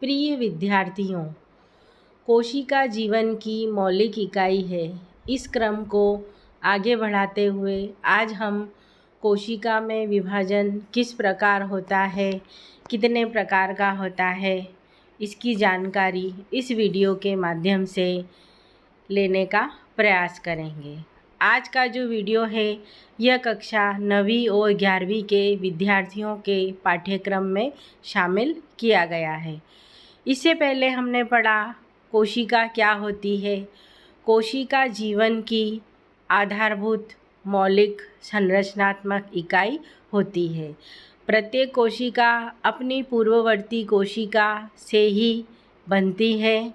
प्रिय विद्यार्थियों, कोशिका जीवन की मौलिक इकाई है। इस क्रम को आगे बढ़ाते हुए आज हम कोशिका में विभाजन किस प्रकार होता है, कितने प्रकार का होता है, इसकी जानकारी इस वीडियो के माध्यम से लेने का प्रयास करेंगे। आज का जो वीडियो है यह कक्षा 9वीं और 11वीं के विद्यार्थियों के पाठ्यक्रम में शामिल किया गया है। इससे पहले हमने पढ़ा कोशिका क्या होती है। कोशिका जीवन की आधारभूत मौलिक संरचनात्मक इकाई होती है। प्रत्येक कोशिका अपनी पूर्ववर्ती कोशिका से ही बनती है।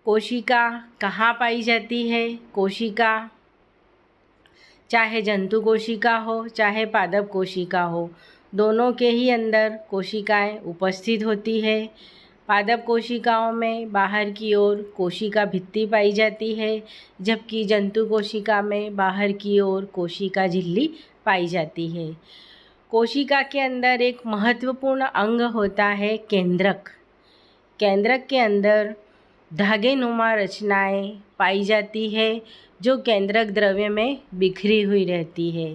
कोशिका कहाँ पाई जाती है? कोशिका चाहे जंतु कोशिका हो चाहे पादप कोशिका हो, दोनों के ही अंदर कोशिकाएं उपस्थित होती है। पादप कोशिकाओं में बाहर की ओर कोशिका भित्ति पाई जाती है, जबकि जंतु कोशिका में बाहर की ओर कोशिका झिल्ली पाई जाती है। कोशिका के अंदर एक महत्वपूर्ण अंग होता है केंद्रक। केंद्रक के अंदर धागेनुमा रचनाएं पाई जाती है जो केंद्रक द्रव्य में बिखरी हुई रहती है।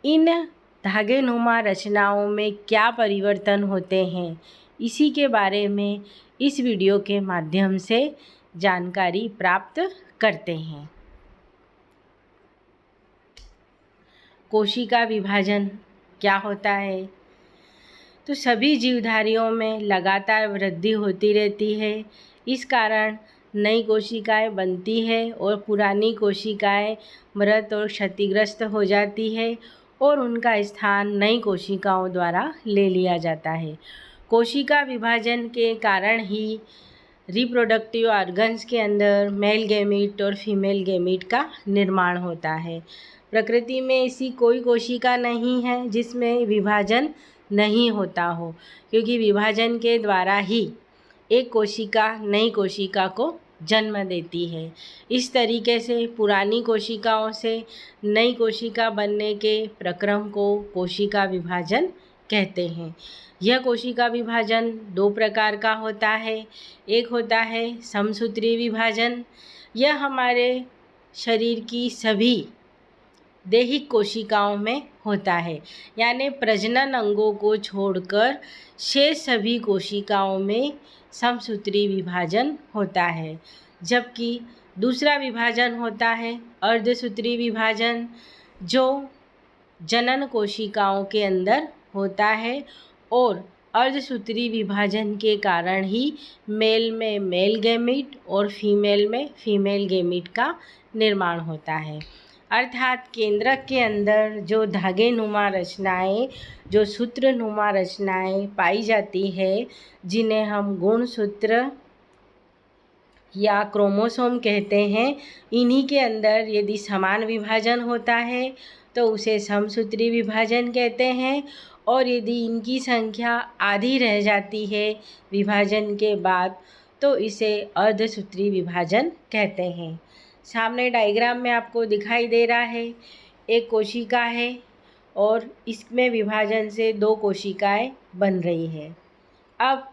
इन धागेनुमा रचनाओं में क्या परिवर्तन होते हैं, इसी के बारे में इस वीडियो के माध्यम से जानकारी प्राप्त करते हैं। कोशिका विभाजन क्या होता है? तो सभी जीवधारियों में लगातार वृद्धि होती रहती है। इस कारण नई कोशिकाएं बनती है और पुरानी कोशिकाएं मृत और क्षतिग्रस्त हो जाती है और उनका स्थान नई कोशिकाओं द्वारा ले लिया जाता है। कोशिका विभाजन के कारण ही रिप्रोडक्टिव ऑर्गन्स के अंदर मेल गैमीट और फीमेल गैमीट का निर्माण होता है। प्रकृति में ऐसी कोई कोशिका नहीं है जिसमें विभाजन नहीं होता हो, क्योंकि विभाजन के द्वारा ही एक कोशिका नई कोशिका को जन्म देती है। इस तरीके से पुरानी कोशिकाओं से नई कोशिका बनने के प्रक्रम को कोशिका विभाजन कहते हैं। यह कोशिका विभाजन दो प्रकार का होता है। एक होता है समसूत्री विभाजन। यह हमारे शरीर की सभी दैहिक कोशिकाओं में होता है, यानी प्रजनन अंगों को छोड़कर शेष सभी कोशिकाओं में समसूत्री विभाजन होता है। जबकि दूसरा विभाजन होता है अर्धसूत्री विभाजन, जो जनन कोशिकाओं के अंदर होता है और अर्धसूत्री विभाजन के कारण ही मेल में मेल गैमीट और फीमेल में फीमेल गैमीट का निर्माण होता है। अर्थात केंद्रक के अंदर जो धागेनुमा रचनाएं, जो सूत्रनुमा रचनाएं पाई जाती है, जिन्हें हम गुणसूत्र या क्रोमोसोम कहते हैं, इन्हीं के अंदर यदि समान विभाजन होता है तो उसे समसूत्री विभाजन कहते हैं, और यदि इनकी संख्या आधी रह जाती है विभाजन के बाद तो इसे अर्धसूत्री विभाजन कहते हैं। सामने डायग्राम में आपको दिखाई दे रहा है, एक कोशिका है और इसमें विभाजन से दो कोशिकाएं बन रही है। अब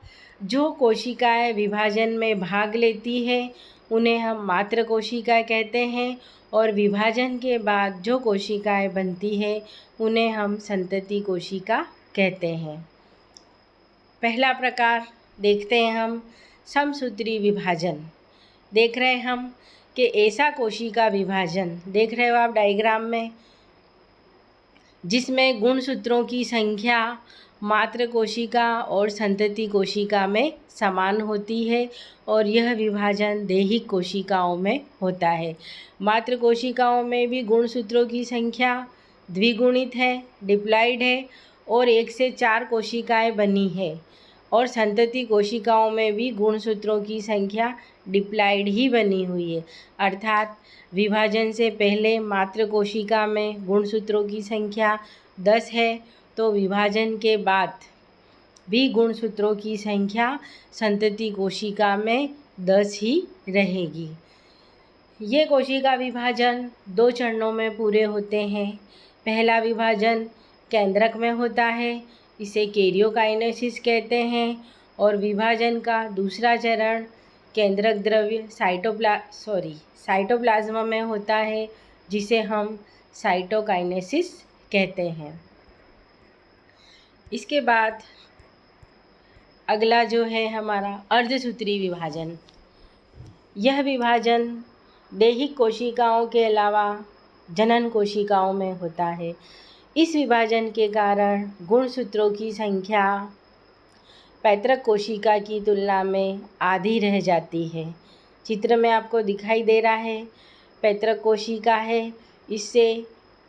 जो कोशिकाएं विभाजन में भाग लेती है उन्हें हम मात्र कोशिकाएं कहते हैं, और विभाजन के बाद जो कोशिकाएं बनती है उन्हें हम संतति कोशिका कहते हैं। पहला प्रकार देखते हैं हम समसूत्री विभाजन। देख रहे हैं हम कि ऐसा कोशिका विभाजन, देख रहे हो आप डायग्राम में, जिसमें गुणसूत्रों की संख्या मात्र कोशिका और संतति कोशिका में समान होती है, और यह विभाजन दैहिक कोशिकाओं में होता है। मात्र कोशिकाओं में भी गुणसूत्रों की संख्या द्विगुणित है, डिप्लॉइड है, और 1 से 4 कोशिकाएं बनी है, और संतति कोशिकाओं में भी गुणसूत्रों की संख्या डिप्लॉइड ही बनी हुई है। अर्थात विभाजन से पहले मात्र कोशिका में गुणसूत्रों की संख्या 10 है, तो विभाजन के बाद भी गुणसूत्रों की संख्या संतति कोशिका में 10 ही रहेगी। ये कोशिका विभाजन 2 चरणों में पूरे होते हैं। पहला विभाजन केंद्रक में होता है, इसे कैरियोकाइनेसिस कहते हैं। और विभाजन का दूसरा चरण केंद्रक द्रव्य साइटोप्लाज्म में होता है, जिसे हम साइटोकाइनेसिस कहते हैं। इसके बाद अगला जो है हमारा अर्धसूत्री विभाजन। यह विभाजन दैहिक कोशिकाओं के अलावा जनन कोशिकाओं में होता है। इस विभाजन के कारण गुणसूत्रों की संख्या पैतृक कोशिका की तुलना में आधी रह जाती है। चित्र में आपको दिखाई दे रहा है, पैतृक कोशिका है, इससे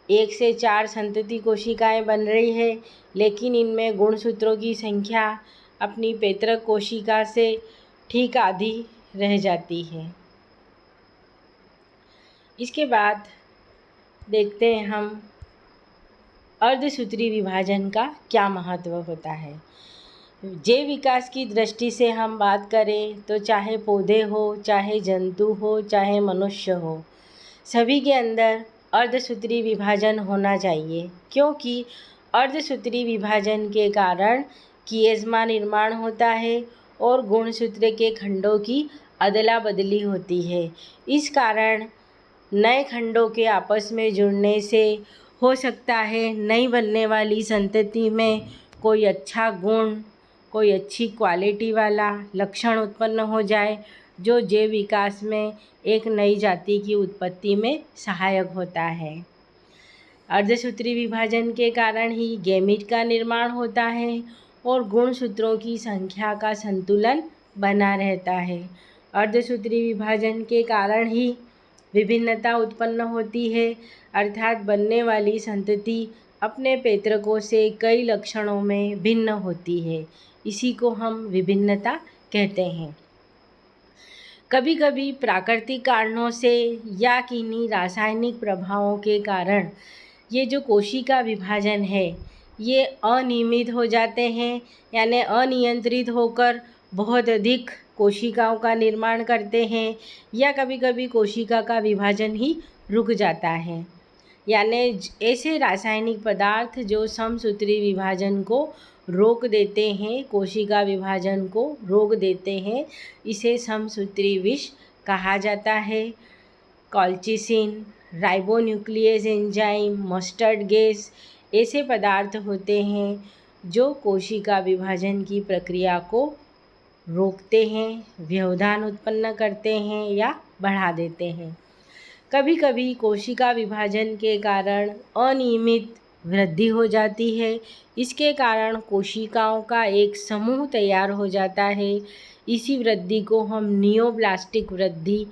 1 से 4 संतति कोशिकाएं बन रही है, लेकिन इनमें गुणसूत्रों की संख्या अपनी पैतृक कोशिका से ठीक आधी रह जाती है। इसके बाद देखते हैं हम अर्धसूत्री विभाजन का क्या महत्व होता है। जैव विकास की दृष्टि से हम बात करें तो चाहे पौधे हो, चाहे जंतु हो, चाहे मनुष्य हो, सभी के अंदर अर्धसूत्री विभाजन होना चाहिए, क्योंकि अर्धसूत्री विभाजन के कारण किएज़मा निर्माण होता है और गुणसूत्र के खंडों की अदला बदली होती है। इस कारण नए खंडों के आपस में जुड़ने से हो सकता है नई बनने वाली संतति में कोई अच्छा गुण, कोई अच्छी क्वालिटी वाला लक्षण उत्पन्न हो जाए, जो जैव विकास में एक नई जाति की उत्पत्ति में सहायक होता है। अर्धसूत्री विभाजन के कारण ही गैमीट का निर्माण होता है और गुणसूत्रों की संख्या का संतुलन बना रहता है। अर्धसूत्री विभाजन के कारण ही विभिन्नता उत्पन्न होती है, अर्थात बनने वाली संतति अपने पैतृकों से कई लक्षणों में भिन्न होती है। इसी को हम विभिन्नता कहते हैं। कभी कभी प्राकृतिक कारणों से या किन्हीं रासायनिक प्रभावों के कारण ये जो कोशिका विभाजन है, ये अनियमित हो जाते हैं, यानी अनियंत्रित होकर बहुत अधिक कोशिकाओं का निर्माण करते हैं, या कभी कभी कोशिका का विभाजन ही रुक जाता है। यानी ऐसे रासायनिक पदार्थ जो समसूत्री विभाजन को रोक देते हैं, कोशिका विभाजन को रोक देते हैं, इसे समसूत्री विष कहा जाता है। Colchicine, ribonuclease enzyme, mustard gas ऐसे पदार्थ होते हैं जो कोशिका विभाजन की प्रक्रिया को रोकते हैं, व्यवधान उत्पन्न करते हैं या बढ़ा देते हैं। कभी कभी कोशिका विभाजन के कारण अनियमित वृद्धि हो जाती है। इसके कारण कोशिकाओं का एक समूह तैयार हो जाता है। इसी वृद्धि को हम नियोब्लास्टिक वृद्धि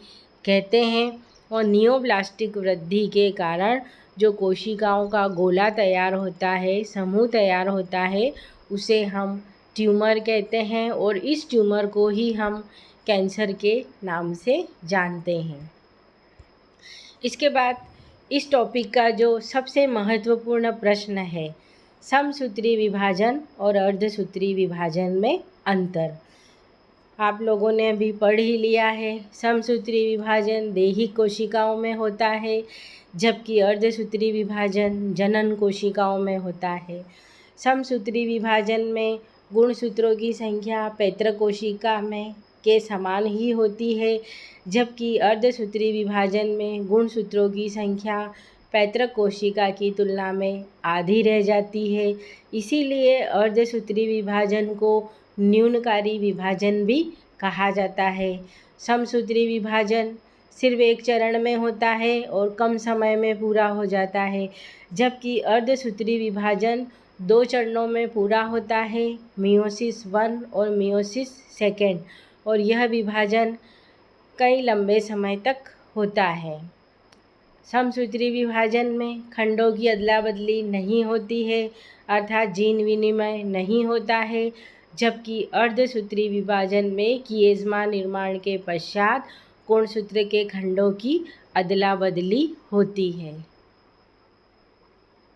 कहते हैं। और नियोब्लास्टिक वृद्धि के कारण जो कोशिकाओं का गोला तैयार होता है, समूह तैयार होता है, उसे हम ट्यूमर कहते हैं और इस ट्यूमर को ही हम कैंसर के नाम से जानते हैं। इसके बाद इस टॉपिक का जो सबसे महत्वपूर्ण प्रश्न है, समसूत्री विभाजन और अर्धसूत्री विभाजन में अंतर। आप लोगों ने अभी पढ़ ही लिया है, समसूत्री विभाजन दैहिक कोशिकाओं में होता है, जबकि अर्धसूत्री विभाजन जनन कोशिकाओं में होता है। समसूत्री विभाजन में गुणसूत्रों की संख्या पैतृक कोशिका में के समान ही होती है, जबकि अर्धसूत्री विभाजन में गुणसूत्रों की संख्या पैतृक कोशिका की तुलना में आधी रह जाती है। इसीलिए अर्धसूत्री विभाजन को न्यूनकारी विभाजन भी कहा जाता है। समसूत्री विभाजन सिर्फ एक चरण में होता है और कम समय में पूरा हो जाता है, जबकि अर्धसूत्री विभाजन 2 चरणों में पूरा होता है, मियोसिस 1 और मियोसिस 2, और यह विभाजन कई लंबे समय तक होता है। समसूत्री विभाजन में खंडों की अदला बदली नहीं होती है, अर्थात जीन विनिमय नहीं होता है, जबकि अर्धसूत्री विभाजन में किएज़मा निर्माण के पश्चात गुणसूत्र के खंडों की अदला बदली होती है।